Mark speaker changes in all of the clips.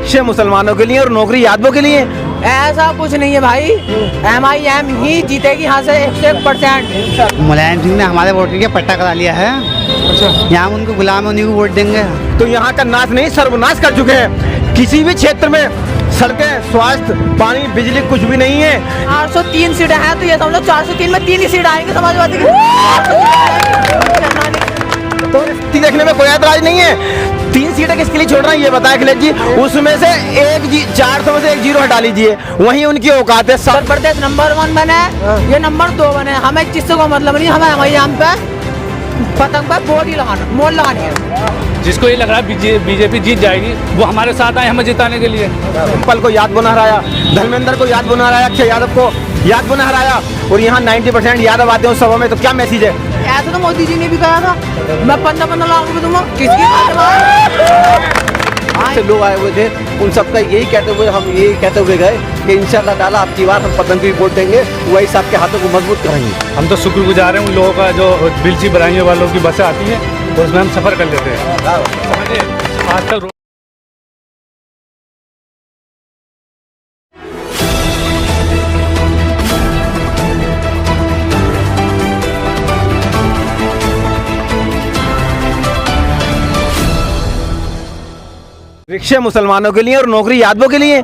Speaker 1: रिक्शे मुसलमानों के लिए और नौकरी यादवों के लिए।
Speaker 2: ऐसा कुछ नहीं है भाई, MIM ही जीतेगी यहाँ से 100%।
Speaker 3: मुलायम सिंह ने हमारे वोटर के पट्टा करा लिया है।
Speaker 1: अच्छा,
Speaker 3: यहाँ उनको गुलाम है, उन्हीं को वोट देंगे।
Speaker 1: तो यहाँ का नाश नहीं सर्वनाश कर चुके हैं। किसी भी क्षेत्र में सड़कें, स्वास्थ्य, पानी, बिजली कुछ भी नहीं है।
Speaker 2: 403 सीटें हैं तो ये समझो 403 में 3 ही सीट आएंगे समाजवादी की।
Speaker 1: तो देखने में कोई ऐतराज नहीं है। 3 सीटें किसके लिए छोड़ रहे हैं ये बताएं अखिलेश जी। उसमें से 400 में से 1 जीरो हटा लीजिए, वहीं उनकी औकात है।
Speaker 2: उत्तर प्रदेश नंबर 1 बने, ये नंबर 2 बने। हमें जिससे को मतलब नहीं, हमें MIM पे पतंग पे मोड़ लगानी है।
Speaker 4: जिसको ये लग रहा है बीजेपी जीत जाएगी, वो हमारे साथ आए हमें जिताने के लिए।
Speaker 1: पल को याद बना हराया, धर्मेंद्र को याद बना हराया, अक्षय यादव को याद बना हराया, और यहाँ 90% यादव आते हैं उस सभा में। तो क्या मैसेज है?
Speaker 2: ऐसा तो मोदी जी ने भी कहा था, मैं 15 लाख रुपए दूंगा। किसकी
Speaker 5: से लोग आए हुए थे, उन सबका यही कहते हुए गए कि इंशाल्लाह ताला आपकी बात हम पतंग की वोट देंगे, वही सबके हाथों को मजबूत करेंगे।
Speaker 4: हम तो शुक्रगुजार हैं उन लोगों का जो बिलची बराइयों वालों की बसें आती हैं, तो उसमें हम सफ़र कर लेते हैं। समझिए आज तक
Speaker 1: रिक्शे मुसलमानों के लिए और नौकरी यादवों के लिए।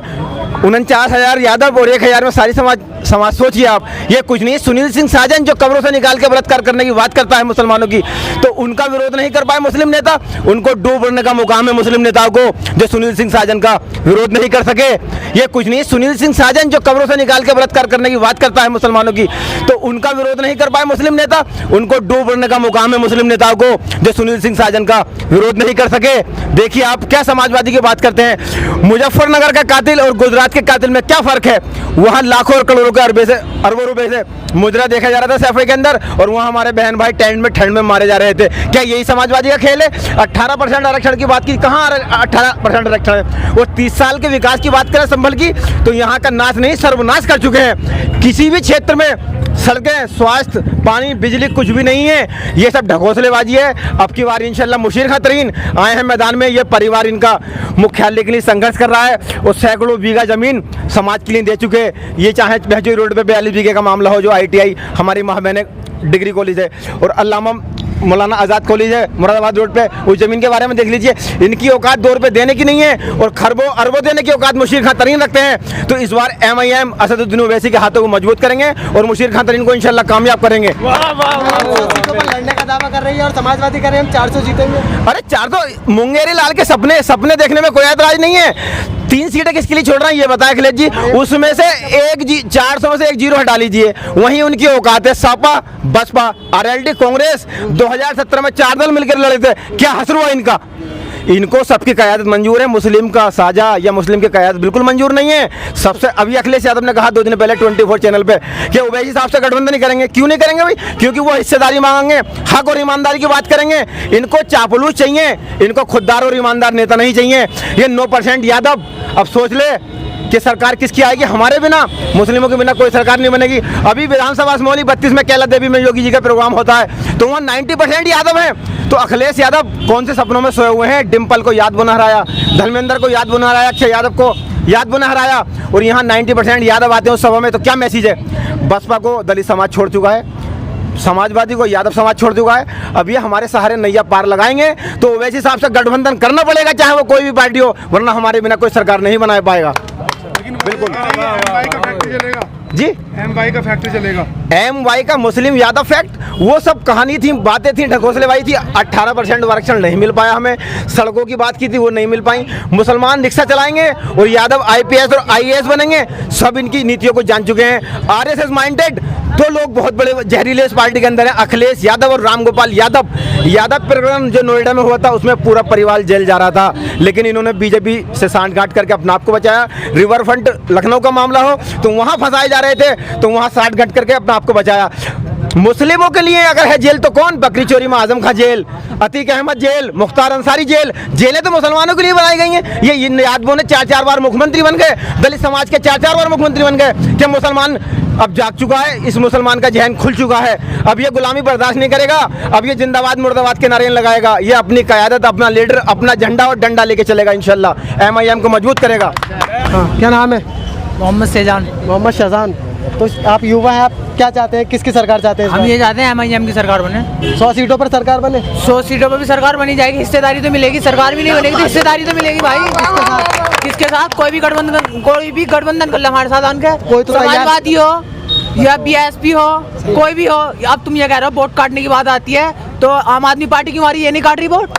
Speaker 1: 49,000 यादव और 1,000 में सारी समाज सोचिए आप। ये कुछ नहीं, सुनील सिंह साजन जो कब्रों से निकाल के बलात्कार करने की बात करता है मुसलमानों की, तो उनका विरोध नहीं कर पाए मुस्लिम नेता। उनको डूबने का मुकाम है मुस्लिम नेताओं को, जो सुनील सिंह साजन का विरोध नहीं कर सके। ये कुछ नहीं, सुनील सिंह साजन जो कब्रों से निकाल के बलात्कार करने की बात करता है मुसलमानों की, तो उनका विरोध नहीं कर पाए मुस्लिम नेता। उनको डूबने का मुकाम है मुस्लिम नेताओं को, जो सुनील सिंह साजन का विरोध नहीं कर सके। देखिए आप क्या समाजवादी की बात करते हैं। मुजफ्फरनगर का कातिल और गुजरात के कातिल में क्या फर्क है? वहाँ लाखों और करोड़ों के अरबों रुपए से मुद्रा देखा जा रहा था सैफे के अंदर, और वहाँ हमारे बहन भाई टेंट में ठंड में मारे जा रहे थे। क्या यही समाजवादी का खेल है? 18% आरक्षण की बात की, कहाँ 18% आरक्षण है? वो 30 साल के विकास की बात करें संभल की, तो यहाँ का नाश नहीं सर्वनाश कर चुके हैं। किसी भी क्षेत्र में सड़कें, स्वास्थ्य, पानी, बिजली कुछ भी नहीं है। ये सब ढकोसलेबाजी है। अब की बार इंशाल्लाह मुशीर खां तरीन आए हैं मैदान में। ये परिवार इनका मुख्यालय के लिए संघर्ष कर रहा है और सैकड़ों बीघा जमीन समाज के लिए दे चुके हैं। ये चाहे बहजोई रोड पे 42 बीघे का मामला हो, जो ITI हमारी महाबहने डिग्री कॉलेज है, और अल्लामा मौलाना आज़ाद कॉलेज है मुरादाबाद रोड पे, उस जमीन के बारे में देख लीजिए। इनकी औकात 2 रुपये देने की नहीं है, और खरबों अरबों देने की औकात मुशीर खां तरीन रखते हैं। तो इस बार MIM असदुद्दीन ओवैसी के हाथों को मजबूत करेंगे और मुशीर खां तरीन को इंशाल्लाह कामयाब करेंगे।
Speaker 5: लड़ने का दावा कर रही है और समाजवादी कर रहे हैं हम 400 जीतेंगे।
Speaker 1: अरे 400 मुंगेरी लाल के सपने देखने में कोई ऐतराज नहीं है। 3 सीटें किसके लिए छोड़ रहे हैं ये बताएं अखिलेश जी। उसमें से 400 में से 1 जीरो हटा लीजिए, वहीं उनकी औकात है। सपा, बसपा, RLD, कांग्रेस 2017 में 4 दल मिलकर लड़े थे। क्या हसर हुआ इनका? इनको सबकी क़यादत मंजूर है, मुस्लिम का साझा या मुस्लिम की क़यादत बिल्कुल मंजूर नहीं है। सबसे अभी अखिलेश यादव ने कहा 2 दिन पहले 24 चैनल पे कि ओवैसी साहब से गठबंधन नहीं करेंगे। क्यों नहीं करेंगे भाई? क्योंकि वो हिस्सेदारी मांगेंगे, हक और ईमानदारी की बात करेंगे। इनको चापलूस चाहिए, इनको खुददार और ईमानदार नेता नहीं चाहिए। ये 9% यादव अब सोच ले कि सरकार किसकी आएगी। हमारे बिना, मुस्लिमों के बिना कोई सरकार नहीं बनेगी। अभी विधानसभा असमोली 32 में कैला देवी में योगी जी का प्रोग्राम होता है, तो वहाँ 90% यादव हैं। तो अखिलेश यादव कौन से सपनों में सोए हुए हैं? डिम्पल को याद बना हराया, धर्मेंद्र को याद बना हराया, अक्षय यादव को याद बना हराया, और यहाँ 90% यादव आते हैं उस सभा में। तो क्या मैसेज है? बसपा को दलित समाज छोड़ चुका है, समाजवादी को यादव समाज छोड़ चुका है। अब ये हमारे सहारे नैया पार लगाएंगे, तो ओवैसी साहब से गठबंधन करना पड़ेगा, चाहे वो कोई भी पार्टी हो, वरना हमारे बिना कोई सरकार नहीं बना पाएगा। बिल्कुल जी,
Speaker 6: MY का फैक्ट्री चलेगा।
Speaker 1: MY का मुस्लिम यादव फैक्ट, वो सब कहानी थी, बातें थी, ढकोसलेबाजी थी। 18% आरक्षण नहीं मिल पाया हमें। सड़कों की बात की थी, वो नहीं मिल पाई। मुसलमान रिक्शा चलाएंगे और यादव IPS और IAS बनेंगे, सब इनकी नीतियों को जान चुके हैं। RSS माइंडेड 2 लोग बहुत बड़े जहरीले इस पार्टी के अंदर हैं, अखिलेश यादव और रामगोपाल यादव। यादव प्रकरण जो नोएडा में हुआ था, उसमें पूरा परिवार जेल जा रहा था, लेकिन इन्होंने बीजेपी से सांठगांठ करके अपने आप को बचाया। रिवर फ्रंट लखनऊ का मामला हो तो वहाँ फंसाए जा रहे थे, तो वहाँ सांठगांठ करके अपने आप को बचाया। मुस्लिमों के लिए अगर है जेल तो कौन? बकरी चोरी में Azam Khan jail, Atiq Ahmad jail, Mukhtar Ansari jail. जेलें तो मुसलमानों के लिए बनाई गई हैं। ये यादवों ने 4-4 बार मुख्यमंत्री बन गए, दलित समाज के 4-4 बार मुख्यमंत्री बन गए। क्या मुसलमान अब जाग चुका है, इस मुसलमान का जहन खुल चुका है। अब ये गुलामी बर्दाश्त नहीं करेगा, अब ये जिंदाबाद मुर्दाबाद के नारे लगाएगा। ये अपनी क़यादत, अपना लीडर, अपना झंडा और डंडा लेके चलेगा इंशाल्लाह। MIM को मजबूत करेगा।
Speaker 3: क्या नाम है?
Speaker 2: मोहम्मद सेजान।
Speaker 3: मोहम्मद शहजान। तो आप युवा हैं, आप क्या चाहते हैं, किसकी सरकार चाहते हैं?
Speaker 2: हम ये चाहते हैं MIM की सरकार बने।
Speaker 3: 100 सीटों पर सरकार बने।
Speaker 2: 100 सीटों पर भी सरकार बनी जाएगी, हिस्सेदारी तो मिलेगी। सरकार भी नहीं बनेगी तो हिस्सेदारी तो मिलेगी भाई। किसके साथ? कोई भी गठबंधन कर ले हमारे साथ आके।
Speaker 3: कोई तो
Speaker 2: समाजवादी हो या BSP हो, कोई भी हो। अब तुम ये कह रहे हो वोट काटने की बात आती है तो आम आदमी पार्टी की हमारी ये नहीं काट रही वोट,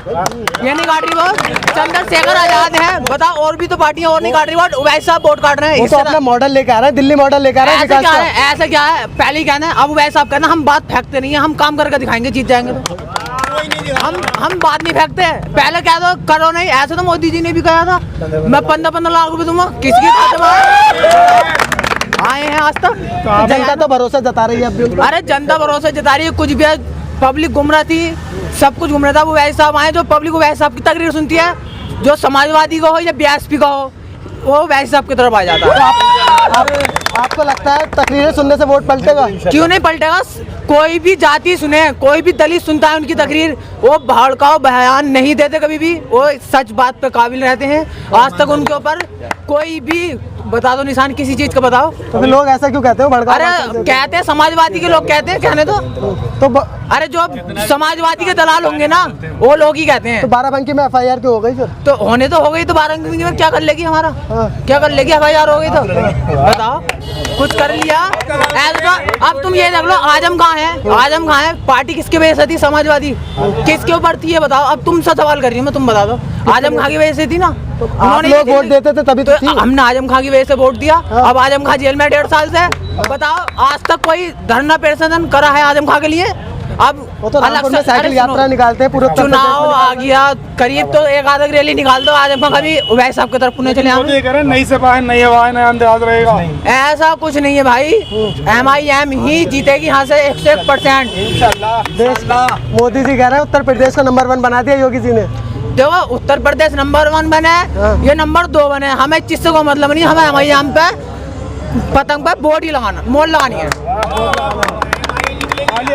Speaker 2: ये नहीं काट रही वोट। चंद्रशेखर आजाद है, बताओ, और भी तो पार्टियां और नहीं काट रही वोट, वैसे आप वोट काट रहे हैं।
Speaker 3: वो तो अपना मॉडल लेके आ रहा है, दिल्ली मॉडल लेके आ रहा है।
Speaker 2: ऐसा क्या है? ऐसा क्या है? पहले ही कहना है, अब वैसे आप कहना हम बात फेंकते नहीं है, हम काम करके दिखाएंगे, जीत जाएंगे तो। हम बात नहीं फेंकते, पहले कह दो करो नहीं। ऐसे तो मोदी जी ने भी कहा था मैं 15-15 लाख रुपए दूंगा, किसकी खाते में आए हैं आज तक?
Speaker 3: जनता तो भरोसा जता रही है अब भी।
Speaker 2: अरे जनता भरोसा जता रही है, कुछ भी पब्लिक गुमराह थी, सब कुछ गुमराह था। वो वैसे साहब आए जो पब्लिक को वैसे साहब की तकरीर सुनती है, जो समाजवादी का हो या BSP का हो, वो वैसे साहब की तरफ आ जाता है।
Speaker 3: आपको लगता है तकरीरें सुनने से वोट पलटेगा?
Speaker 2: क्यों नहीं पलटेगा? कोई भी जाति सुने, कोई भी दलित सुनता है उनकी तकरीर, वो भड़काऊ बयान नहीं देते कभी भी, वो सच बात पे काबिल रहते हैं। आज तक उनके ऊपर कोई भी बता दो निशान किसी चीज का बताओ।
Speaker 3: तो फिर लोग ऐसा क्यों कहते हो?
Speaker 2: अरे कहते हैं समाजवादी के लोग कहते हैं, कहने तो अरे जो समाजवादी के दलाल होंगे ना वो लोग ही कहते हैं।
Speaker 3: तो बाराबंकी में FIR क्यों हो गई फिर?
Speaker 2: तो होने तो हो गई, तो बाराबंकी में क्या कर लेगी हमारा? क्या कर लेगी? FIR हो गई तो बताओ, कुछ कर लिया ऐसा। अब तुम ये देख लो, आजम कहाँ है? आजम कहाँ है? पार्टी किसकी वजह से थी? समाजवादी किसके ऊपर थी ये बताओ। अब तुमसे सवाल कर रही हूँ मैं, तुम बता दो। आजम खां की वजह से थी ना,
Speaker 3: आप लोग वोट देते थे तभी तो थी।
Speaker 2: हमने आजम खां की वजह से वोट दिया। अब आजम खां जेल में 1.5 साल से, बताओ आज तक कोई धरना प्रदर्शन करा है आजम खां के लिए? अब
Speaker 3: वो तो रामपुर में साइकिल यात्रा निकालते हैं पूरे।
Speaker 2: चुनाव आ गया करीब तो एक आधा रैली निकाल दो, आजम खां कभी वैसे आपकी तरफ पुणे चले आए।
Speaker 4: नई सपा है, नई हवा है, नया अंदाज रहेगा।
Speaker 2: ऐसा कुछ नहीं है भाई, MIM ही जीतेगी यहाँ से 101%।
Speaker 3: मोदी जी कह रहे हैं उत्तर प्रदेश को नंबर 1 बना दिया योगी जी ने।
Speaker 2: देखो उत्तर प्रदेश नंबर 1 बने, ये नंबर 2 बने, हमें किससे को मतलब नहीं। हमें MIM पे पतंग पे बोर्ड ही लगाना, मोल लगानी है।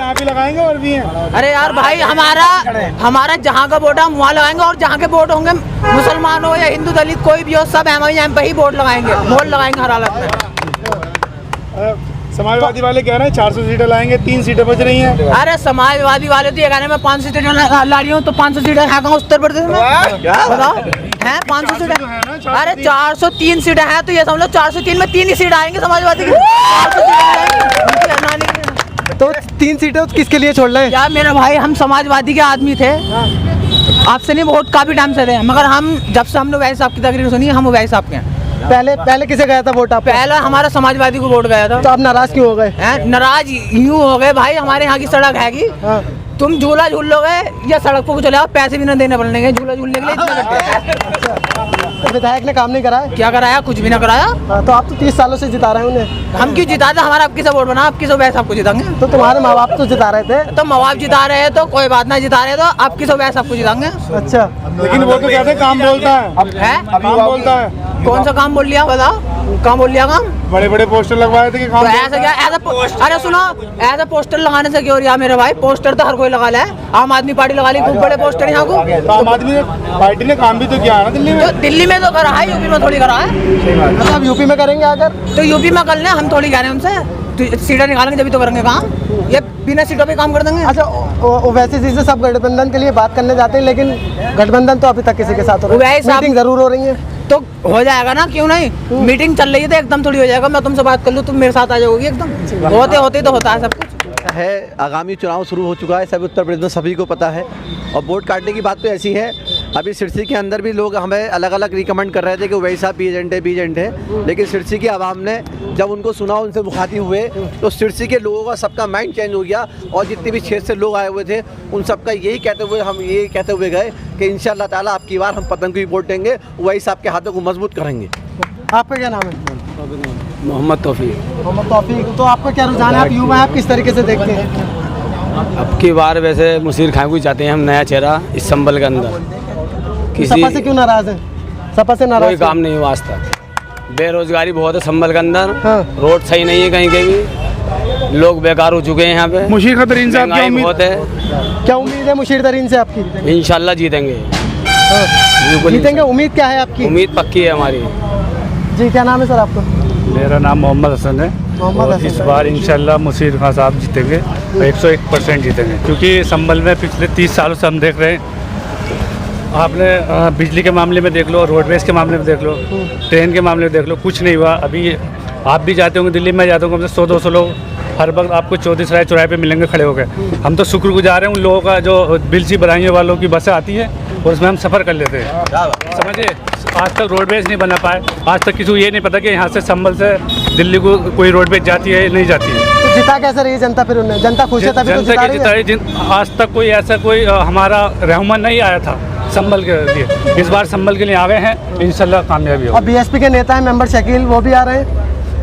Speaker 4: आप ही लगाएंगे और भी हैं।
Speaker 2: अरे यार भाई, हमारा जहाँ का वोट हम वहाँ लगाएंगे, और जहाँ के वोट होंगे मुसलमान हो या हिंदू दलित कोई भी हो, सब MIM पे ही वोट लगाएंगे, मोल लगाएंगे हर हालत में।
Speaker 4: समाजवादी वाले कह रहे हैं 400 सीटें लाएंगे, 3 सीटें बच रही हैं।
Speaker 2: अरे समाजवादी वाले तो ये कह रहे हैं मैं 500 सीटें ला रही हूँ, तो 500 सीटें है कहाँ उत्तर प्रदेश में? बताओ, है 500 सीटें? अरे 403 सीटें हैं, तो ये समझ लो 403 में 3 ही सीट आएंगे समाजवादी की। 400 सीटें
Speaker 3: तो 3 सीटें किसके लिए छोड़ रहे हैं?
Speaker 2: यार मेरे भाई, हम समाजवादी के आदमी थे, आपसे नहीं वोट काफी टाइम से रहे, मगर हम जब से हमने वैसे साहब की तकरीर सुनी, हम वैसे साहब के हैं।
Speaker 3: पहले किसे गया था वोट? आप
Speaker 2: पहला हमारा समाजवादी को वोट गया था।
Speaker 3: तो आप नाराज क्यों हो गए?
Speaker 2: नाराज यूँ हो गए भाई, हमारे यहाँ की सड़क हैगी, तुम झूला झूल लोगे या सड़क पर चले आओ, पैसे भी ना देने पड़ेंगे झूला झूलने के लिए, इतना
Speaker 3: विधायक ने काम नहीं कराया?
Speaker 2: क्या कराया? कुछ भी ना कराया।
Speaker 3: तो आप तो 30 सालों से जिता रहे हैं उन्हें।
Speaker 2: हम क्यों जिता थे? हमारा आपकी से वोट बना, आपकी से वैसे आपको जिताएंगे।
Speaker 3: तो तुम्हारे माँ बाप तो जिता रहे थे।
Speaker 2: तो माँ बाप जिता रहे हैं तो कोई बात ना, जिता रहे तो आपकी से वैसे आपको जिताएंगे।
Speaker 3: अच्छा,
Speaker 4: लेकिन वो तो कहते हैं काम बोलता है। काम बोलता है।
Speaker 2: कौन सा काम बोल लिया बताओ? काम बोल लिया? काम
Speaker 4: बड़े बड़े पोस्टर लगवाए थे कि काम
Speaker 2: तो ऐसा क्या? अरे सुनो, ऐसा पोस्टर लगाने से क्यों हो रहा मेरे भाई? पोस्टर तो हर कोई लगा ले, आम आदमी पार्टी लगा ली खूब बड़े पोस्टर यहाँ को।
Speaker 4: तो आम आदमी पार्टी ने काम भी तो किया है ना दिल्ली में।
Speaker 2: तो दिल्ली में तो करा है, यूपी में थोड़ी करा है।
Speaker 3: तो आप यूपी में करेंगे अगर?
Speaker 2: तो यूपी में कर लें, हम थोड़ी कह रहे हैं उनसे, तो सीटें निकालेंगे जब तो करेंगे काम, ये बिना सीटों पे काम कर देंगे।
Speaker 3: अच्छा, वैसे चीजें सब गठबंधन के लिए बात करने जाते हैं, लेकिन गठबंधन तो अभी तक किसी के साथ हो रहा है, मीटिंग जरूर हो रही है।
Speaker 2: तो हो जाएगा ना, क्यों नहीं? मीटिंग चल रही है तो एकदम थोड़ी हो जाएगा। मैं तुमसे बात कर लूँ, तुम मेरे साथ आ जाओगी, एकदम होते होते तो होता है सब कुछ
Speaker 5: है। आगामी चुनाव शुरू हो चुका है, सभी उत्तर प्रदेश में सभी को पता है। और वोट काटने की बात तो ऐसी है, अभी सिरसी के अंदर भी लोग हमें अलग अलग रिकमेंड कर रहे थे कि वैसा बी एजेंट है, लेकिन सिरसी की आवाम ने जब उनको सुना, उनसे मुखातिब हुए, तो सिरसी के लोगों का सबका माइंड चेंज हो गया। और जितने भी क्षेत्र से लोग आए हुए थे, उन सबका यही कहते हुए गए कि इंशाअल्लाह ताला आपकी बार हम पतंग की वोट देंगे, वही साहब के हाथों को मजबूत करेंगे।
Speaker 3: आपका क्या नाम है?
Speaker 1: मोहम्मद तौफीक।
Speaker 3: मोहम्मद तौफीक। तो आपका क्या रुझान है? आप युवा हैं, आप किस तरीके से देखते हैं?
Speaker 6: अब की बार वैसे मुशीर खान को चाहते हैं हम, नया चेहरा इस संबल के अंदर।
Speaker 3: सपा से क्यों नाराज है? सपा से नाराज
Speaker 6: कोई काम नहीं हुआ आज तक, बेरोजगारी बहुत है संबल के अंदर।
Speaker 3: हाँ।
Speaker 6: रोड सही नहीं है कहीं के भी, लोग बेकार हो चुके हैं यहाँ पे।
Speaker 7: मुशीर खान तरीन साहब
Speaker 6: महंगाई
Speaker 7: की
Speaker 6: बहुत है।
Speaker 3: क्या उम्मीद है मुशीर तरीन से आपकी?
Speaker 6: इंशाल्लाह जीतेंगे।
Speaker 3: जीतेंगे, उम्मीद क्या है आपकी?
Speaker 6: उम्मीद पक्की है हमारी।
Speaker 3: जी, क्या नाम है सर आपका?
Speaker 4: मेरा नाम मोहम्मद हसन है
Speaker 3: मोहम्मद
Speaker 4: और
Speaker 3: हसन।
Speaker 4: इस बार इंशाल्लाह मुशीर खान साहब जीतेंगे, 101% जीतेंगे, क्योंकि संभल में पिछले 30 सालों से हम देख रहे हैं। आपने बिजली के मामले में देख लो, रोडवेज़ के मामले में देख लो, ट्रेन के मामले में देख लो, कुछ नहीं हुआ। अभी आप भी जाते होंगे दिल्ली में, जाते होंगे, 100-200 लोग हर वक्त आपको चौधरी चौराहे पे मिलेंगे खड़े होकर। हम तो शुक्रगुजार हैं उन लोगों का जो बिलची बराइयों वालों की बसें आती हैं और उसमें हम सफ़र कर लेते हैं। समझिए, आज तक रोडवेज़ नहीं बना पाए, आज तक किसी को ये नहीं पता कि यहाँ से संभल से दिल्ली को कोई रोडवेज जाती है नहीं जाती है।
Speaker 3: तो जिता कैसे रही जनता फिर उन्हें? जनता खुश है तभी तो जिता रही है।
Speaker 4: आज तक कोई ऐसा कोई हमारा रहमान नहीं आया था संभल के लिए। इस बार संभल के लिए आए हैं, इंशाल्लाह कामयाबी
Speaker 3: और
Speaker 4: होगी।
Speaker 3: बीएसपी के नेता हैं मेंबर शकील, वो भी आ रहे हैं।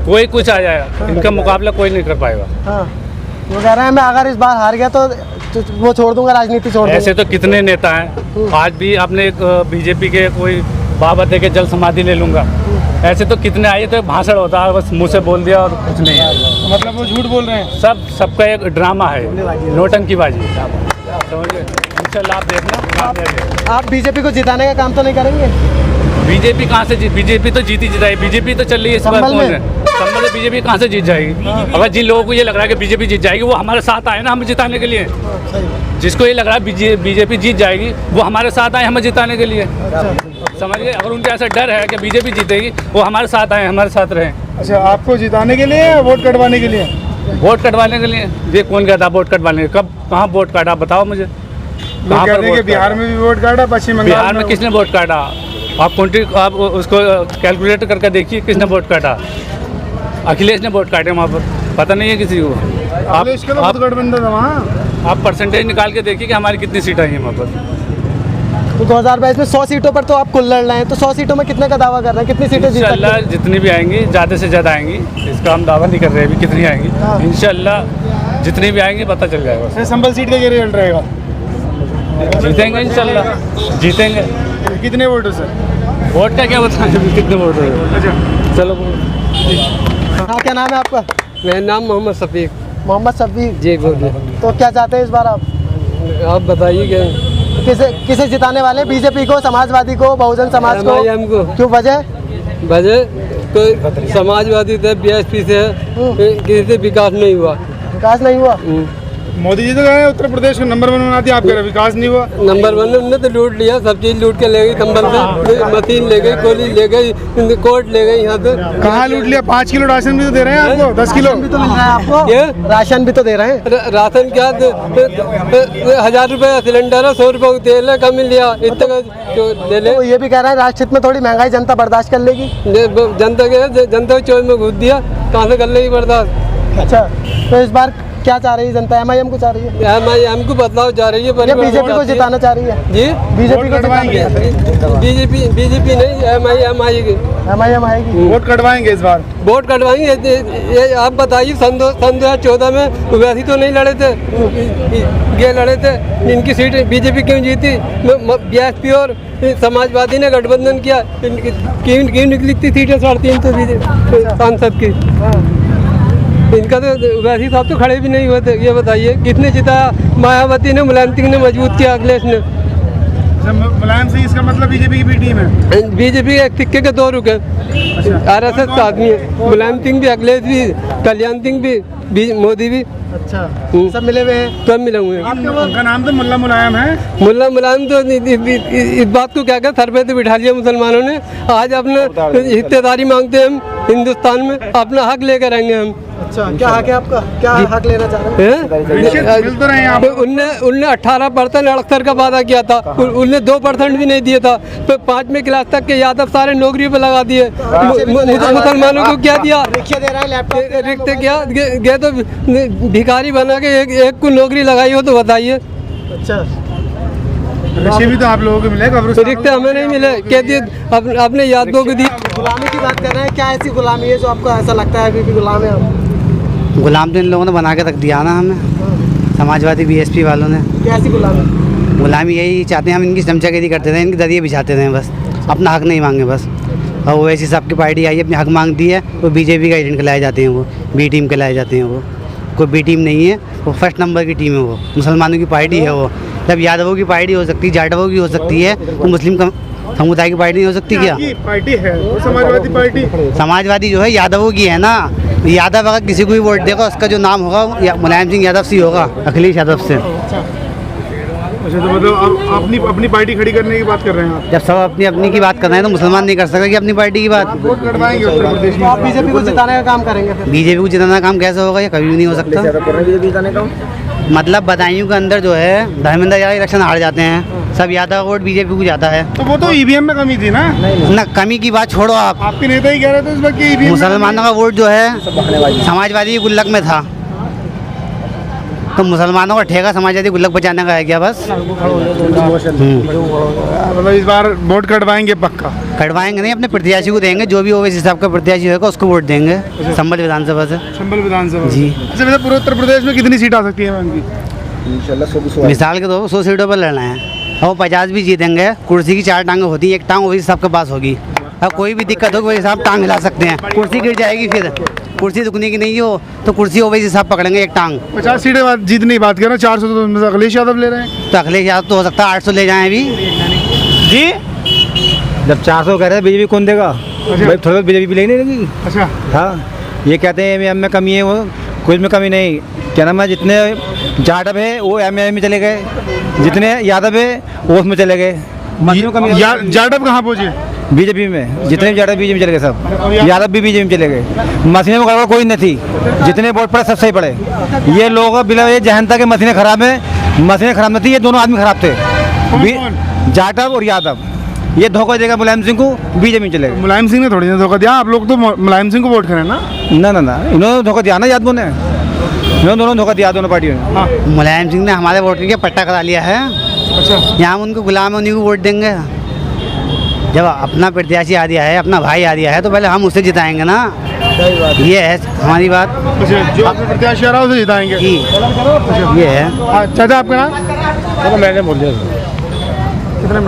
Speaker 4: कोई कुछ आ जाएगा, इनका मुकाबला कोई नहीं कर पाएगा।
Speaker 3: हाँ, वो कह रहे हैं मैं अगर इस बार हार गया तो वो छोड़ दूंगा, राजनीति छोड़ दूंगा।
Speaker 4: ऐसे तो कितने नेता हैं। आज भी आपने एक बीजेपी के कोई बाबा दे के जल समाधि ले लूँगा, ऐसे तो कितने आए, तो भाषण होता है, बस मुँह से बोल दिया और कुछ नहीं है।
Speaker 7: मतलब वो झूठ बोल रहे हैं।
Speaker 4: सबका एक ड्रामा है, नौटंकीबाजी। समझिए, इंशाल्लाह आप देखना।
Speaker 3: आप बीजेपी को जिताने का काम तो नहीं करेंगे?
Speaker 4: बीजेपी कहाँ से बीजेपी तो जीती जिताई, बीजेपी तो चल रही है इस बार।
Speaker 3: संभल
Speaker 4: कौन
Speaker 3: में?
Speaker 4: है संभल में? बीजेपी कहाँ से जीत जाएगी? अगर जिन लोगों को ये लग रहा है कि बीजेपी जीत जाएगी, वो हमारे साथ आए ना हमें जिताने के लिए। जिसको ये लग रहा है बीजेपी जीत जाएगी, वो हमारे साथ आए हमें जिताने के लिए। समझिए, अगर उनका ऐसा डर है कि बीजेपी जीतेगी, वो हमारे साथ आए, हमारे साथ रहें।
Speaker 7: अच्छा, आपको जिताने के लिए या वोट कटवाने के लिए?
Speaker 4: वोट कटवाने के लिए। ये कौन कहता वोट कटवाने? कब कहाँ वोट काटा बताओ मुझे।
Speaker 7: लोग कहते हैं कि बिहार में भी वोट काटा, पश्चिम बंगाल
Speaker 4: बिहार में किसने वोट काटा? आप उसको कैलकुलेट करके देखिए किसने वोट काटा। अखिलेश ने वोट काटे वहाँ पर, पता नहीं है किसी को।
Speaker 7: अखिलेश का तो बहुत गठबंधन था वहाँ।
Speaker 4: आप परसेंटेज निकाल के देखिए कि हमारी कितनी सीटें आई हैं वहाँ पर।
Speaker 3: तो 2022 में 100 सीटों पर तो आप कुल लड़ रहे हैं, तो 100 सीटों में कितने का दावा कर रहे हैं? कितनी सीटें जीत सकते
Speaker 4: इंशाल्लाह
Speaker 3: हैं?
Speaker 4: जितनी भी आएंगी, ज़्यादा से ज़्यादा आएंगी, इसका हम दावा नहीं कर रहे अभी कितनी आएंगी। इंशाल्लाह जितनी भी आएंगी पता चल जाएगा।
Speaker 7: संभल सीट का क्या रिजल्ट रहेगा?
Speaker 4: जीतेंगे इंशाल्लाह, जीतेंगे।
Speaker 7: कितने वोट है सर?
Speaker 4: वोट का क्या बताएं अभी कितने वोट है। चलो।
Speaker 3: हाँ, क्या नाम है आपका?
Speaker 8: मेरा नाम मोहम्मद शफीक।
Speaker 3: मोहम्मद शफीक
Speaker 8: जी बोलिए।
Speaker 3: तो क्या चाहते हैं इस बार आप?
Speaker 8: आप बताइए क्या?
Speaker 3: किसे जिताने वाले हैं? बीजेपी को, समाजवादी को, बहुजन समाज को?
Speaker 8: MIM को।
Speaker 3: क्यों, वजह?
Speaker 8: वजह तो समाजवादी से, बीएसपी से किसी से विकास नहीं हुआ।
Speaker 3: विकास नहीं हुआ?
Speaker 7: मोदी जी तो गए उत्तर प्रदेश को नंबर 1 बना दिया, आप कह रहे विकास नहीं हुआ।
Speaker 8: नंबर 1 उन्होंने तो लूट लिया, सब चीज लूट के ले गई। संभल से मशीन ले गई, कोली ले गई, कोर्ट ले गई। यहाँ से
Speaker 7: कहाँ लूट लिया? 5 किलो राशन भी तो दे रहे हैं आपको, 10 किलो
Speaker 3: भी तो मिल रहा है आपको।
Speaker 8: ये
Speaker 3: राशन भी तो दे रहे हैं।
Speaker 8: राशन क्या 1000 रुपये सिलेंडर है, 100 रुपये तेल है, कम मिल लिया इतना ले ले।
Speaker 3: तो ये भी कह रहे हैं राष्ट्रहित में थोड़ी महंगाई जनता बर्दाश्त कर लेगी।
Speaker 8: जनता को चोर में घुस दिया, कहाँ से कर लेगी बर्दाश्त?
Speaker 3: अच्छा, तो इस बार क्या चाह रही है जनता? MIM को चाह रही है?
Speaker 8: MIM को बदलाव जा रही है,
Speaker 3: या बीजेपी को जिताना चाह रही है?
Speaker 8: जी,
Speaker 3: बीजेपी को जिताएंगे?
Speaker 8: बीजेपी नहीं, MIM आएगी।
Speaker 3: MIM आएगी।
Speaker 7: वोट कटवाएंगे इस बार?
Speaker 8: वोट कटवाएंगे। ये आप बताइए, सन 2014 में वैसे तो नहीं लड़े थे, ये लड़े थे। इनकी सीट बीजेपी क्यों जीती? बीएसपी और समाजवादी ने गठबंधन किया, क्यों निकली थी सीटें 350 सांसद की? इनका तो वैसे साहब तो खड़े भी नहीं हुए थे। ये बताइए कितने जिताया? मायावती ने, मुलायम सिंह ने मजबूत किया, अखिलेश ने।
Speaker 7: मुलायम सिंह, इसका मतलब बीजेपी की भी टीम है?
Speaker 8: बीजेपी के एक सिक्के के 2 रुख है। RSS का आदमी है, मुलायम सिंह भी, अखिलेश भी, कल्याण सिंह भी, मोदी भी।
Speaker 3: अच्छा, सब मिले हुए हैं?
Speaker 8: सब मिले हुए हैं।
Speaker 7: उनका नाम तो मुल्ला मुलायम है।
Speaker 8: मुल्ला मुलायम तो इस बात को क्या सर पे तो बिठा लिया मुसलमानों ने। आज अपने हिस्सेदारी मांगते हैं हम हिंदुस्तान में, अपना हक लेकर आएंगे हम।
Speaker 3: अच्छा, क्या हक है आपका? क्या हक लेना चाह रहे हैं?
Speaker 7: मिल तो रहे हैं आप।
Speaker 8: उनने 18% अड़सर का वादा किया था, उनने 2% भी नहीं दिया था। तो 5वीं क्लास तक के यादव सारे नौकरी पे लगा दिए। मुसलमानों को क्या दिया?
Speaker 3: रिक्शे दे रहे हैं, लैपटॉप
Speaker 8: रिक्शे क्या गए तो भिखारी बना के एक को नौकरी लगाई हो तो बताइए।
Speaker 3: अच्छा,
Speaker 7: रिक्शे भी तो आप लोगों को मिले?
Speaker 8: रिक्शे हमें नहीं मिले, कह दिए अपने यादवों को दी।
Speaker 3: गुलामी की बात कर रहे हैं, क्या ऐसी गुलामी है जो आपको ऐसा लगता है अभी भी गुलाम है हम?
Speaker 9: गुलाम तो इन लोगों ने बना के रख दिया ना हमें, समाजवादी बीएसपी वालों ने।
Speaker 3: कैसी गुलामी?
Speaker 9: गुलामी यही चाहते हैं, हम इनकी चमचागिरी करते रहे, इनके दरिए बिछाते रहे, बस अपना हक नहीं मांगे बस। और वो ऐसी सबकी पार्टी आई, अपनी हक मांगती है, वो बीजेपी का एजेंट कहलाए जाते हैं, वो बी टीम कहलाए जाते हैं वो। कोई बी टीम नहीं है, वो फर्स्ट नंबर की टीम है, वो मुसलमानों की पार्टी है। वो जब यादवों की पार्टी हो सकती है, जाटवों की हो सकती है, तो मुस्लिम समुदाय की पार्टी नहीं हो सकती क्या?
Speaker 7: पार्टी है वो समाजवादी पार्टी।
Speaker 9: समाजवादी जो है यादवों की है ना। यादव अगर किसी को भी वोट देगा उसका जो नाम होगा मुलायम सिंह यादव से ही होगा, अखिलेश यादव से।
Speaker 7: अच्छा, तो मतलब आप अपनी पार्टी खड़ी करने की बात कर रहे हैं आप?
Speaker 9: जब सब अपनी अपनी की बात कर रहे हैं तो मुसलमान नहीं कर सकते कि अपनी पार्टी की बात।
Speaker 7: वोट कटवाएंगे उत्तर प्रदेश में?
Speaker 3: आप बीजेपी को जिताने का काम करेंगे फिर?
Speaker 9: बीजेपी को जिताने का काम कैसे होगा? ये कभी भी नहीं हो सकता। मतलब बदायूं के अंदर जो है धर्मेंद्र यादव इलेक्शन हार जाते हैं, सब यादव वोट बीजेपी को जाता है।
Speaker 7: तो वो तो ईवीएम में कमी थी ना?
Speaker 9: ना कमी की बात छोड़ो आप,
Speaker 7: आपके नेता ही कह रहे थे इस वक्त ईवीएम
Speaker 9: मुसलमानों का वोट जो है समाजवादी की गुल्लक में था, तो मुसलमानों का ठेका समाजवादी गुल्लक बचाने का है क्या बस?
Speaker 7: मतलब इस बार वोट कटवाएंगे पक्का?
Speaker 9: कटवाएंगे नहीं, अपने प्रत्याशी को देंगे, जो भी होगा इस हिसाब का प्रत्याशी होगा उसको वोट देंगे संभल विधानसभा से।
Speaker 7: संभल विधानसभा
Speaker 9: जी।
Speaker 7: अच्छा, वैसे पूरे उत्तर प्रदेश में कितनी सीट आ सकती है उनकी?
Speaker 9: मिसाल के तौर पर 100 सीटों पर लड़ना है और वो 50 भी जीतेंगे। कुर्सी की 4 टांगें होती हैं, एक टांग वही सबके पास होगी। अब कोई भी दिक्कत हो वही साहब टांग हिला सकते हैं, कुर्सी गिर जाएगी, फिर कुर्सी रुकने की नहीं हो तो कुर्सी ओवैसी साहब पकड़ेंगे एक टांग।
Speaker 7: 50 सीटें जीतने की बात कर रहे हैं, 400 तो अखिलेश यादव ले रहे हैं।
Speaker 9: तो अखिलेश यादव तो हो सकता है 800 ले जाएं अभी
Speaker 1: जी। जब 400 कह रहे हैं बीजेपी कौन देगा? भाई थोड़ा बीजेपी भी लेने लगी।
Speaker 7: अच्छा,
Speaker 1: हाँ, ये कहते हैं एम में कमी है, वो कुछ में कमी नहीं। क्या नाम है, जितने जाटव है वो एम में चले गए, जितने यादव है वो उसमें चले गए। मसीह में कमी है।
Speaker 7: जाटव कहाँ पहुँचे?
Speaker 1: बीजेपी में, जितने भी जाटव बीजेपी में चले गए सब, यादव भी बीजेपी में चले गए। मसीने में गड़बड़ कोई नहीं थी, जितने वोट पड़े सब सही पड़े। ये लोग बिना ये जहनता के मसीने खराब है, मसीने खराब नहीं थी, ये दोनों आदमी खराब थे, जाटव और यादव। ये धोखा देगा मुलायम सिंह को, बीजेपी में चले गए।
Speaker 7: मुलायम सिंह ने थोड़ी ना धोखा दिया, आप लोग तो मुलायम सिंह को वोट करें ना?
Speaker 1: ना, इन्होंने धोखा दिया ना, यादवों ने, इन्होंने दोनों धोखा दिया, दोनों पार्टियों ने।
Speaker 9: मुलायम सिंह ने हमारे वोट के पट्टा करा लिया है।
Speaker 7: अच्छा,
Speaker 9: यहाँ उनको गुलाम है, उन्हीं को वोट देंगे। जब अपना प्रत्याशी आ दिया है, अपना भाई आ दिया है, तो पहले हम उसे जिताएंगे ना। ये है हमारी बात।
Speaker 7: अच्छा, जो आपने प्रत्याशी आ रहा है उसे जिताएंगे
Speaker 9: जी, ये है।
Speaker 7: चाचा आपका नाम?
Speaker 1: मैंने बोल दिया।
Speaker 7: कितने